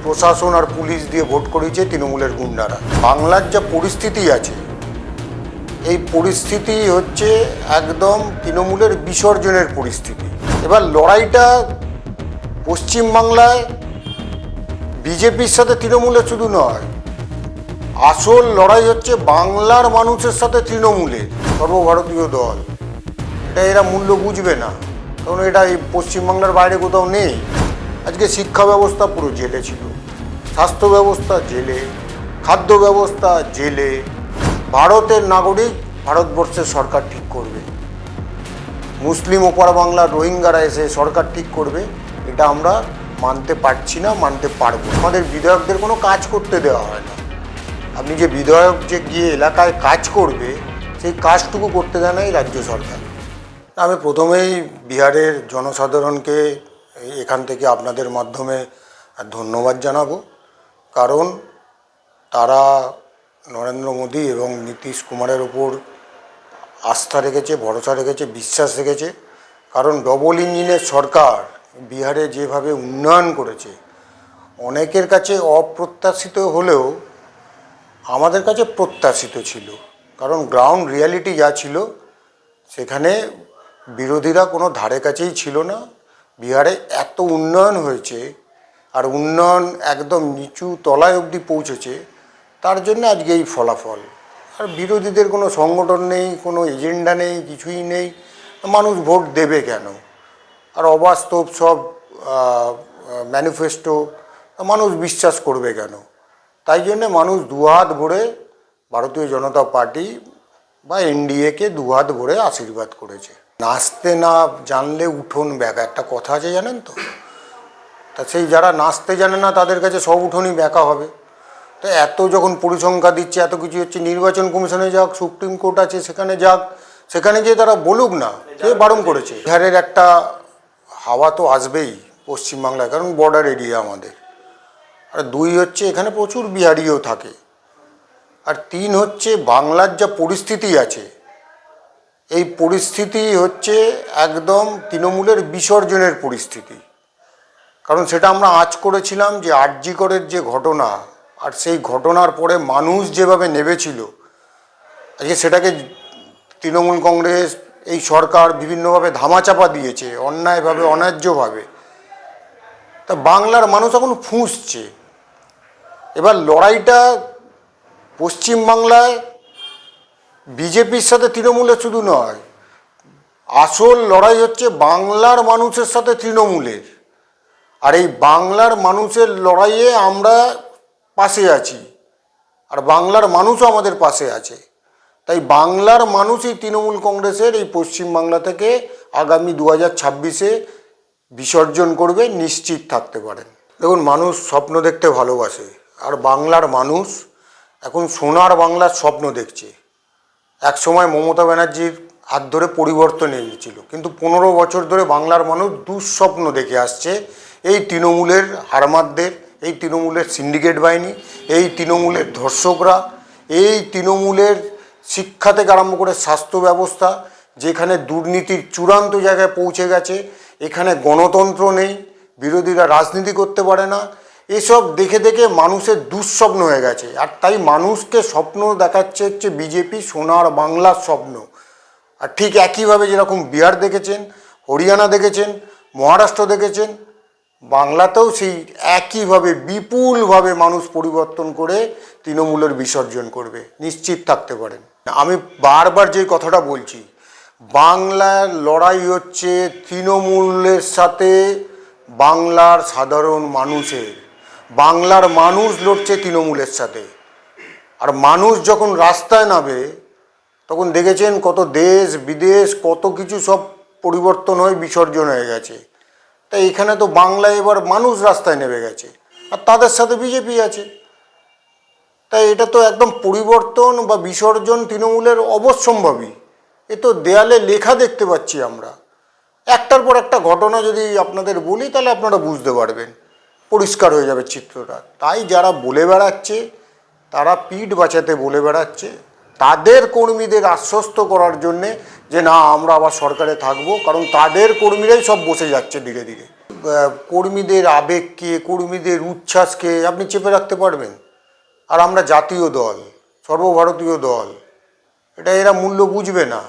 প্রশাসন আর পুলিশ দিয়ে ভোট করিয়েছে তৃণমূলের গুন্ডারা। বাংলার যা পরিস্থিতি আছে, এই পরিস্থিতি হচ্ছে একদম তৃণমূলের বিসর্জনের পরিস্থিতি। এবার লড়াইটা পশ্চিমবাংলায় বিজেপির সাথে তৃণমূলের শুধু নয়, আসল লড়াই হচ্ছে বাংলার মানুষের সাথে তৃণমূলের, সর্বভারতীয় দল। এটা এরা মূল্য বুঝবে না, কারণ এটা এই পশ্চিমবাংলার বাইরে কোথাও নেই। আজকে শিক্ষা ব্যবস্থা পুরো জেলে ছিল, স্বাস্থ্য ব্যবস্থা জেলে, খাদ্য ব্যবস্থা জেলে। ভারতের নাগরিক ভারতবর্ষের সরকার ঠিক করবে, মুসলিম ওপার বাংলার রোহিঙ্গারা এসে সরকার ঠিক করবে, এটা আমরা মানতে পারছি না, মানতে পারবো। আমাদের বিধায়কদের কোনো কাজ করতে দেওয়া হয় না। আপনি যে বিধায়ক যে গিয়ে এলাকায় কাজ করবে, সেই কাজটুকু করতে দেয় না এই রাজ্য সরকার। আমি প্রথমেই বিহারের জনসাধারণকে এখান থেকে আপনাদের মাধ্যমে ধন্যবাদ জানাবো, কারণ তারা নরেন্দ্র মোদী এবং নীতিশ কুমারের ওপর আস্থা রেখেছে, ভরসা রেখেছে, বিশ্বাস রেখেছে। কারণ ডবল ইঞ্জিনের সরকার বিহারে যেভাবে উন্নয়ন করেছে, অনেকের কাছে অপ্রত্যাশিত হলেও আমাদের কাছে প্রত্যাশিত ছিল। কারণ গ্রাউন্ড রিয়ালিটি যা ছিল, সেখানে বিরোধীরা কোনো ধারে কাছেই ছিল না। বিহারে এত উন্নয়ন হয়েছে, আর উন্নয়ন একদম নিচু তলায় অবধি পৌঁছেছে, তার জন্য আজকে এই ফলাফল। আর বিরোধীদের কোনো সংগঠন নেই, কোনো এজেন্ডা নেই, কিছুই নেই, মানুষ ভোট দেবে কেন? আর অবাস্তব সব ম্যানিফেস্টো মানুষ বিশ্বাস করবে কেন? তাই জন্যে মানুষ দুহাত ভরে ভারতীয় জনতা পার্টি বা এনডিএকে দুহাত ভরে আশীর্বাদ করেছে। নাচতে না জানলে উঠোন ব্যাকা, একটা কথা আছে জানেন তো? তা সেই যারা নাচতে জানে না তাদের কাছে সব উঠোনই ব্যাকা হবে। তো এত যখন পরিসংখ্যা দিচ্ছে, এত কিছু হচ্ছে, নির্বাচন কমিশনে যাক, সুপ্রিম কোর্ট আছে সেখানে যাক, সেখানে গিয়ে তারা বলুক না, কে বারণ করেছে? বিহারের একটা হাওয়া তো আসবেই পশ্চিমবাংলায়, কারণ বর্ডার এরিয়া আমাদের। আর দুই হচ্ছে এখানে প্রচুর বিহারিও থাকে। আর তিন হচ্ছে বাংলার যা পরিস্থিতি আছে, এই পরিস্থিতি হচ্ছে একদম তৃণমূলের বিসর্জনের পরিস্থিতি। কারণ সেটা আমরা আঁচ করেছিলাম যে আরজি করের যে ঘটনা, আর সেই ঘটনার পরে মানুষ যেভাবে নেমেছিল, আজকে সেটাকে তৃণমূল কংগ্রেস, এই সরকার বিভিন্নভাবে ধামাচাপা দিয়েছে, অন্যায়ভাবে, অন্যায্যভাবে। তা বাংলার মানুষ এখন ফুঁসছে। এবার লড়াইটা পশ্চিমবাংলায় বিজেপির সাথে তৃণমূলের শুধু নয়, আসল লড়াই হচ্ছে বাংলার মানুষের সাথে তৃণমূলের। আর এই বাংলার মানুষের লড়াইয়ে আমরা পাশে আছি, আর বাংলার মানুষও আমাদের পাশে আছে। তাই বাংলার মানুষই তৃণমূল কংগ্রেসের এই পশ্চিমবাংলা থেকে আগামী 2026-এ বিসর্জন করবে, নিশ্চিত থাকতে পারেন। দেখুন, মানুষ স্বপ্ন দেখতে ভালোবাসে, আর বাংলার মানুষ এখন সোনার বাংলার স্বপ্ন দেখছে। এক সময় মমতা ব্যানার্জির হাত ধরে পরিবর্তন এনেছিল, কিন্তু 15 বছর ধরে বাংলার মানুষ দুঃস্বপ্ন দেখে আসছে এই তৃণমূলের হারমাদদের, এই তৃণমূলের সিন্ডিকেট বাহিনী, এই তৃণমূলের ধর্ষকরা, এই তৃণমূলের শিক্ষা থেকে আরম্ভ করে স্বাস্থ্য ব্যবস্থা, যেখানে দুর্নীতির চূড়ান্ত জায়গায় পৌঁছে গেছে, এখানে গণতন্ত্র নেই, বিরোধীরা রাজনীতি করতে পারে না। এসব দেখে দেখে মানুষের দুঃস্বপ্ন হয়ে গেছে। আর তাই মানুষকে স্বপ্ন দেখাচ্ছে হচ্ছে বিজেপি সোনার বাংলার স্বপ্ন। আর ঠিক একইভাবে যেরকম বিহার দেখেছেন, হরিয়ানা দেখেছেন, মহারাষ্ট্র দেখেছেন, বাংলাতেও সেই একইভাবে বিপুলভাবে মানুষ পরিবর্তন করে তৃণমূলের বিসর্জন করবে, নিশ্চিত থাকতে পারেন। আমি বারবার যে কথাটা বলছি, বাংলার লড়াই হচ্ছে তৃণমূলের সাথে বাংলার সাধারণ মানুষের। বাংলার মানুষ লড়ছে তৃণমূলের সাথে। আর মানুষ যখন রাস্তায় নামে, তখন দেখেছেন কত দেশ বিদেশ, কত কিছু সব পরিবর্তন হয়ে বিসর্জন হয়ে গেছে। তাই এখানে তো বাংলায় এবার মানুষ রাস্তায় নেমে গেছে, আর তাদের সাথে বিজেপি আছে। তাই এটা তো একদম পরিবর্তন বা বিসর্জন তৃণমূলের অবশ্যম্ভাবী। এ তো দেয়ালে লেখা দেখতে পাচ্ছি আমরা। একটার পর একটা ঘটনা যদি আপনাদের বলি, তাহলে আপনারা বুঝতে পারবেন, পরিষ্কার হয়ে যাবে চিত্রটা। তাই যারা বলে বেড়াচ্ছে, তারা পিঠ বাঁচাতে বলে বেড়াচ্ছে, তাদের কর্মীদের আশ্বস্ত করার জন্যে যে না, আমরা আবার সরকারে থাকবো, কারণ তাদের কর্মীরাই সব বসে যাচ্ছে ধীরে ধীরে। কর্মীদের আবেগকে, কর্মীদের উচ্ছ্বাসকে আপনি চেপে রাখতে পারবেন? আর আমরা জাতীয় দল, সর্বভারতীয় দল, এটা এরা মূল্য বুঝবে না,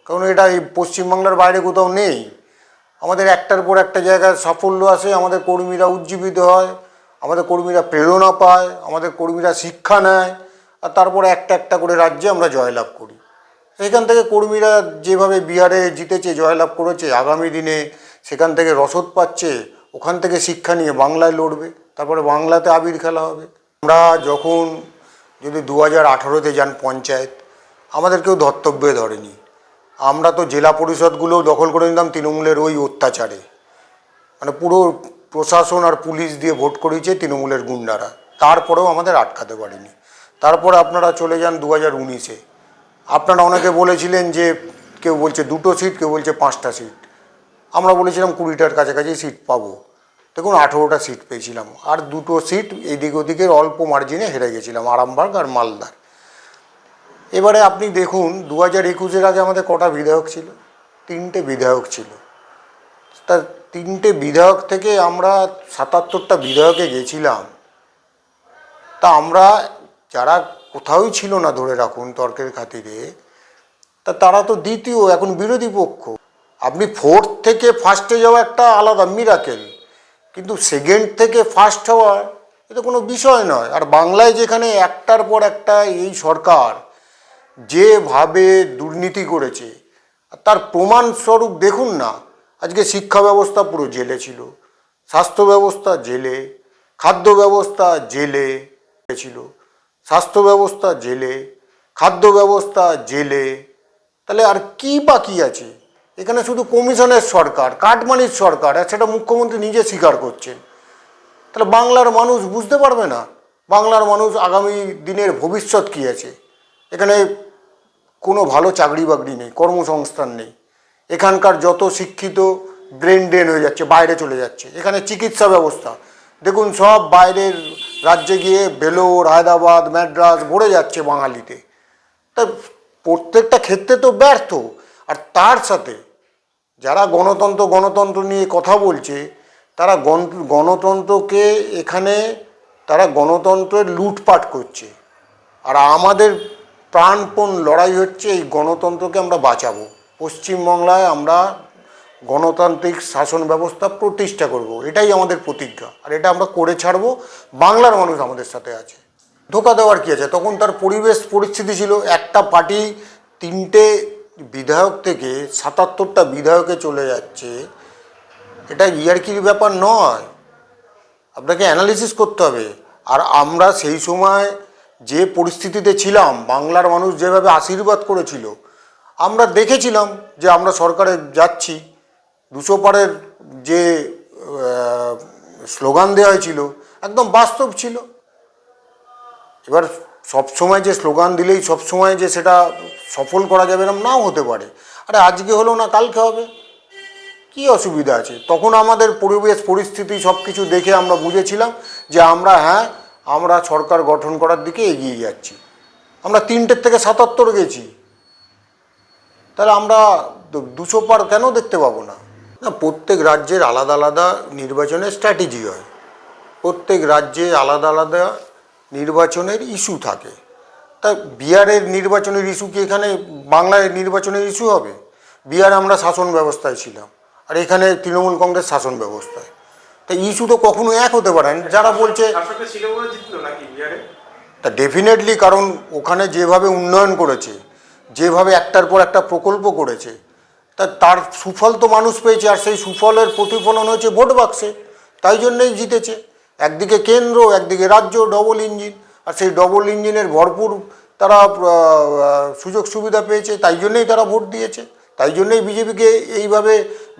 কারণ এটা এই পশ্চিমবাংলার বাইরে কোথাও নেই। আমাদের একটার পর একটা জায়গায় সাফল্য আসে, আমাদের কর্মীরা উজ্জীবিত হয়, আমাদের কর্মীরা প্রেরণা পায়, আমাদের কর্মীরা শিক্ষা নেয়, আর তারপরে একটা একটা করে রাজ্যে আমরা জয়লাভ করি। সেখান থেকে কর্মীরা যেভাবে বিহারে জিতেছে, জয়লাভ করেছে, আগামী দিনে সেখান থেকে রসদ পাচ্ছে, ওখান থেকে শিক্ষা নিয়ে বাংলায় লড়বে, তারপরে বাংলাতে আবির খেলা হবে। আমরা যখন যদি 2018-তে যান পঞ্চায়েত, আমাদের কেউ ধর্তব্যে ধরেনি। আমরা তো জেলা পরিষদগুলোও দখল করে নিলাম তৃণমূলের ওই অত্যাচারে, মানে পুরো প্রশাসন আর পুলিশ দিয়ে ভোট করিয়েছে তৃণমূলের গুন্ডারা, তারপরেও আমাদের আটকাতে পারেনি। তারপর আপনারা চলে যান 2019-এ, আপনারা অনেকে বলেছিলেন যে, কেউ বলছে 2টো সিট, কেউ বলছে 5টা সিট, আমরা বলেছিলাম 20টার কাছাকাছি সিট পাবো। দেখুন 18টা সিট পেয়েছিলাম, আর 2টো সিট এদিক ওদিকের অল্প মার্জিনে হেরে গেছিলাম, আরামবাগ আর মালদার। এবারে আপনি দেখুন 2021-এর আগে আমাদের কটা বিধায়ক ছিল? 3টে বিধায়ক ছিল। তা 3টে বিধায়ক থেকে আমরা 77টা বিধায়কে গেছিলাম। তা আমরা যারা কোথাওই ছিল না ধরে রাখুন তর্কের খাতিরে, তা তারা তো দ্বিতীয়, এখন বিরোধী পক্ষ। আপনি 4th থেকে 1স্টে যাওয়া একটা আলাদা মিরাকেল, কিন্তু 2nd থেকে 1স্ট হওয়া এটা কোনো বিষয় নয়। আর বাংলায় যেখানে একটার পর একটা এই সরকার যেভাবে দুর্নীতি করেছে, তার প্রমাণস্বরূপ দেখুন না। আজকে শিক্ষা ব্যবস্থা পুরো জেলে ছিল, স্বাস্থ্য ব্যবস্থা জেলে, খাদ্য ব্যবস্থা জেলে ছিল, স্বাস্থ্য ব্যবস্থা জেলে, খাদ্য ব্যবস্থা জেলে। তাহলে আর কি বাকি আছে? এখানে শুধু কমিশনের সরকার, কাটমানির সরকার, আর সেটা মুখ্যমন্ত্রী নিজে স্বীকার করছেন। তাহলে বাংলার মানুষ বুঝতে পারবে না বাংলার মানুষ আগামী দিনের ভবিষ্যৎ কী আছে? এখানে কোনো ভালো চাকরি বাকরি নেই, কর্মসংস্থান নেই। এখানকার যত শিক্ষিত ব্রেন ড্রেন হয়ে যাচ্ছে, বাইরে চলে যাচ্ছে। এখানে চিকিৎসা ব্যবস্থা দেখুন, সব বাইরের রাজ্যে গিয়ে ভেলোর, হায়দ্রাবাদ, ম্যাড্রাস ভরে যাচ্ছে বাঙালিতে। তা প্রত্যেকটা ক্ষেত্রে তো ব্যর্থ। আর তার সাথে যারা গণতন্ত্র নিয়ে কথা বলছে, তারা গণতন্ত্রকে এখানে তারা গণতন্ত্রের লুটপাট করছে। আর আমাদের প্রাণপণ লড়াই হচ্ছে এই গণতন্ত্রকে আমরা বাঁচাবো। পশ্চিমবাংলায় আমরা গণতান্ত্রিক শাসন ব্যবস্থা প্রতিষ্ঠা করব, এটাই আমাদের প্রতিজ্ঞা। আর এটা আমরা করে ছাড়বো। বাংলার মানুষ আমাদের সাথে আছে। ধোকা দেওয়ার কী আছে? তখন তার পরিবেশ পরিস্থিতি ছিল, একটা পার্টি 3টে বিধায়ক থেকে 77টা বিধায়কে চলে যাচ্ছে, এটা ইয়ার্কির ব্যাপার নয়। আপনাকে অ্যানালিসিস করতে হবে। আর আমরা সেই সময় যে পরিস্থিতিতে ছিলাম, বাংলার মানুষ যেভাবে আশীর্বাদ করেছিল, আমরা দেখেছিলাম যে আমরা সরকারে যাচ্ছি। 200 পারের যে স্লোগান দেওয়া হয়েছিল একদম বাস্তব ছিল। এবার সবসময় যে স্লোগান দিলেই সবসময় যে সেটা সফল করা যাবে এরকম নাও হতে পারে। আরে আজকে হলো না কালকে হবে, কি অসুবিধা আছে? তখন আমাদের পরিবেশ পরিস্থিতি সব কিছু দেখে আমরা বুঝেছিলাম যে আমরা সরকার গঠন করার দিকে এগিয়ে যাচ্ছি। আমরা 3টের থেকে 77 গেছি, তাহলে আমরা 200 পার কেন দেখতে পাবো না? না, প্রত্যেক রাজ্যের আলাদা আলাদা নির্বাচনের স্ট্র্যাটেজি হয়, প্রত্যেক রাজ্যে আলাদা আলাদা নির্বাচনের ইস্যু থাকে। তা বিহারের নির্বাচনের ইস্যু কি এখানে বাংলায় নির্বাচনের ইস্যু হবে? বিহারে আমরা শাসন ব্যবস্থায় ছিলাম, আর এখানে তৃণমূল কংগ্রেস শাসন ব্যবস্থায়। তা ইস্যু তো কখনো এক হতে পারে না। যারা বলছে তা ডেফিনেটলি, কারণ ওখানে যেভাবে উন্নয়ন করেছে, যেভাবে একটার পর একটা প্রকল্প করেছে, তার সুফল তো মানুষ পেয়েছে। আর সেই সুফলের প্রতিফলন হয়েছে ভোট বাক্সে, তাই জন্যই জিতেছে। একদিকে কেন্দ্র, একদিকে রাজ্য, ডবল ইঞ্জিন। আর সেই ডবল ইঞ্জিনের ভরপুর তারা সুযোগ সুবিধা পেয়েছে, তাই জন্যই তারা ভোট দিয়েছে, তাই জন্যই বিজেপিকে এইভাবে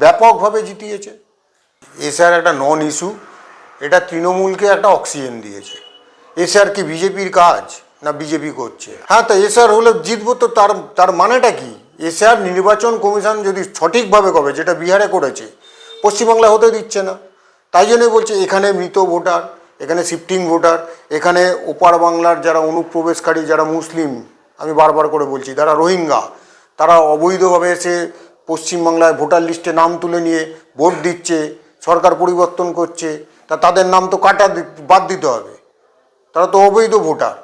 ব্যাপকভাবে জিতিয়েছে। এসআর একটা নন ইস্যু, এটা তৃণমূলকে একটা অক্সিজেন দিয়েছে। এসআর কি বিজেপির কাজ না বিজেপি করছে? হ্যাঁ, তা এসআর হলে জিতবো, তো তার মানেটা কি? এসআর নির্বাচন কমিশন যদি সঠিকভাবে করে, যেটা বিহারে করেছে, পশ্চিমবাংলায় হতে দিচ্ছে না। তাই জন্যই বলছে এখানে মৃত ভোটার, এখানে শিফটিং ভোটার, এখানে ওপার বাংলার যারা অনুপ্রবেশকারী, যারা মুসলিম, আমি বারবার করে বলছি, যারা রোহিঙ্গা, তারা অবৈধভাবে এসে পশ্চিমবাংলায় ভোটার লিস্টে নাম তুলে নিয়ে ভোট দিচ্ছে, সরকার পরিবর্তন করছে, তা তাদের নাম তো বাদ দিতে হবে। তারা তো অবৈধ ভোটার।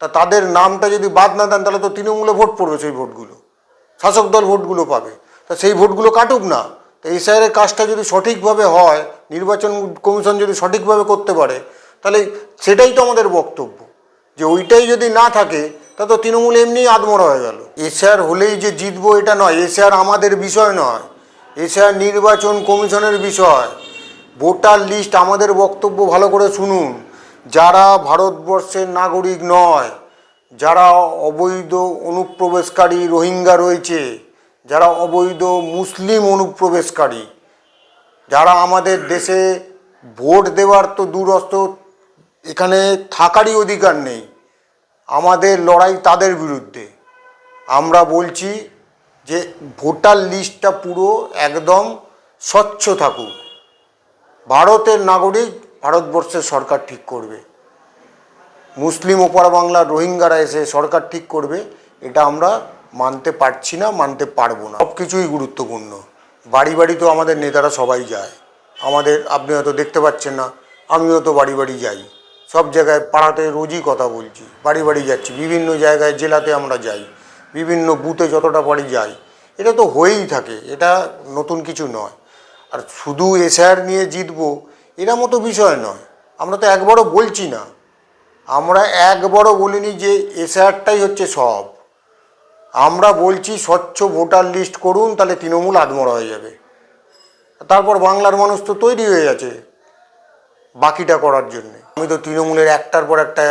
তা তাদের নামটা যদি বাদ না দেন তাহলে তো তৃণমূলে ভোট পড়বে, সেই ভোটগুলো শাসক দল ভোটগুলো পাবে। তা সেই ভোটগুলো কাটুক না। তো এসআইআরের কাজটা যদি সঠিকভাবে হয়, নির্বাচন কমিশন যদি সঠিকভাবে করতে পারে, তাহলে সেটাই তো আমাদের বক্তব্য, যে ওইটাই যদি না থাকে তা তো তৃণমূল এমনিই আদমরা হয়ে গেল। এসআইআর হলেই যে জিতবো এটা নয়, এসআইআর আমাদের বিষয় নয়, এসআইআর নির্বাচন কমিশনের বিষয়। ভোটার লিস্ট, আমাদের বক্তব্য ভালো করে শুনুন, যারা ভারতবর্ষের নাগরিক নয়, যারা অবৈধ অনুপ্রবেশকারী রোহিঙ্গা রয়েছে, যারা অবৈধ মুসলিম অনুপ্রবেশকারী, যারা আমাদের দেশে ভোট দেওয়ার তো দূরস্থ, এখানে থাকারই অধিকার নেই, আমাদের লড়াই তাদের বিরুদ্ধে। আমরা বলছি যে ভোটার লিস্টটা পুরো একদম স্বচ্ছ থাকুক। ভারতের নাগরিক ভারতবর্ষের সরকার ঠিক করবে, মুসলিম ওপার বাংলার রোহিঙ্গারা এসে সরকার ঠিক করবে, এটা আমরা মানতে পারছি না, মানতে পারবো না। সব কিছুই গুরুত্বপূর্ণ। বাড়ি বাড়ি তো আমাদের নেতারা সবাই যায়, আমাদের, আপনি হয়তো দেখতে পাচ্ছেন না, আমিও তো বাড়ি বাড়ি যাই, সব জায়গায় পাড়াতে রোজই কথা বলছি, বাড়ি বাড়ি যাচ্ছি, বিভিন্ন জায়গায় জেলাতে আমরা যাই, বিভিন্ন বুথে যতটা পারি যাই। এটা তো হয়েই থাকে, এটা নতুন কিছু নয়। আর শুধু এসআইআর নিয়ে জিতবো এরা মতো বিষয় নয়। আমরা তো একবারও বলছি না, আমরা একবারও বলিনি যে এসআইআরটাই হচ্ছে সব। আমরা বলছি স্বচ্ছ ভোটার লিস্ট করুন, তাহলে তৃণমূল আদমরা হয়ে যাবে। তারপর বাংলার মানুষ তো তৈরি হয়ে আছে বাকিটা করার জন্যে। আমি তো তৃণমূলের একটার পর একটা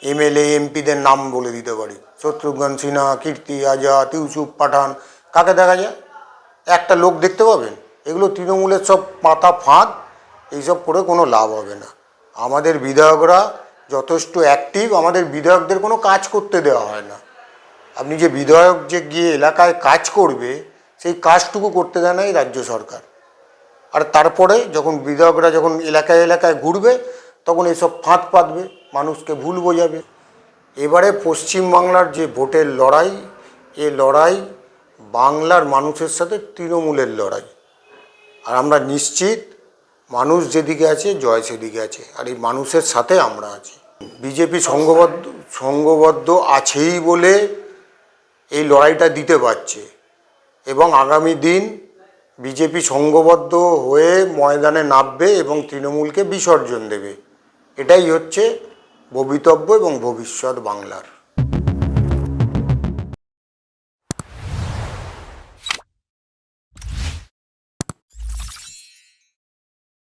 এমএলএ এমপিদের নাম বলে দিতে পারি, শত্রুঘ্ন সিনহা, কীর্তি আজাদ, ইউসুফ পাঠান, কাকে দেখা যায়? একটা লোক দেখতে পাবেন? এগুলো তৃণমূলের সব মাথা ফাঁদ, এইসব করে কোনো লাভ হবে না। আমাদের বিধায়করা যথেষ্ট অ্যাক্টিভ, আমাদের বিধায়কদের কোনো কাজ করতে দেওয়া হয় না। আপনি যে বিধায়ক যে গিয়ে এলাকায় কাজ করবে, সেই কাজটুকু করতে দেয় না এই রাজ্য সরকার। আর তারপরে যখন বিধায়করা যখন এলাকায় এলাকায় ঘুরবে, তখন এইসব ফাঁদ পাতবে, মানুষকে ভুল বোঝাবে। এবারে পশ্চিমবাংলার যে ভোটের লড়াই, এ লড়াই বাংলার মানুষের সাথে তৃণমূলের লড়াই। আর আমরা নিশ্চিত মানুষ যেদিকে আছে জয় সেদিকে আছে, আর এই মানুষের সাথে আমরা আছি। বিজেপি সংঘবদ্ধ আছেই বলে এই লড়াইটা দিতে পারছে, এবং আগামী দিন বিজেপি সংঘবদ্ধ হয়ে ময়দানে নামবে এবং তৃণমূলকে বিসর্জন দেবে। এটাই হচ্ছে ভবিতব্য এবং ভবিষ্যৎ বাংলার।